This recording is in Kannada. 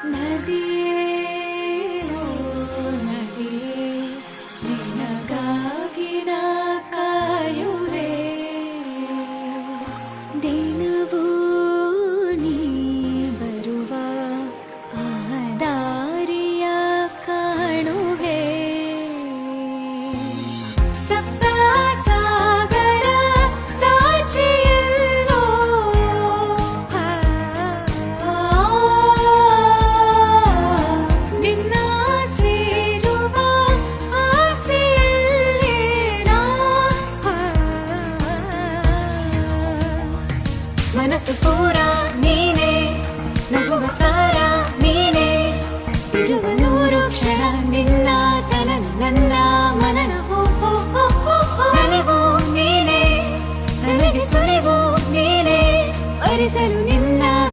ನದಿಯೇ ಓ ನದಿಯೇ ನಿನಗಾಗಿ ನಾ ಕಾಯುವೆ ದಿನವೂ ನೀ ಬರುವ ಆ ದಾರಿಯ ಕಾಣುವೆ ಸಪ್ತ ಸಾಗರ ದಾಚಿಯಲ್ಲೋ ನಿನ್ನ ಸೇರುವ ಆಸೆಯಲ್ಲೇ ನಾ ಮನಸ್ಸು ಪೂರ ನೀನೇ ನಗುವ ಸಾರ ನೀನೇ ಇರುವ ನೂರು ಕ್ಷಣ ನಿನ್ನ ತನ ನನ್ನ ಮನನವು ನನಗೂ ನೀನೇ ನನಗೆ ಸುಳಿವು ನೀನೇ ಅರಿಸಲು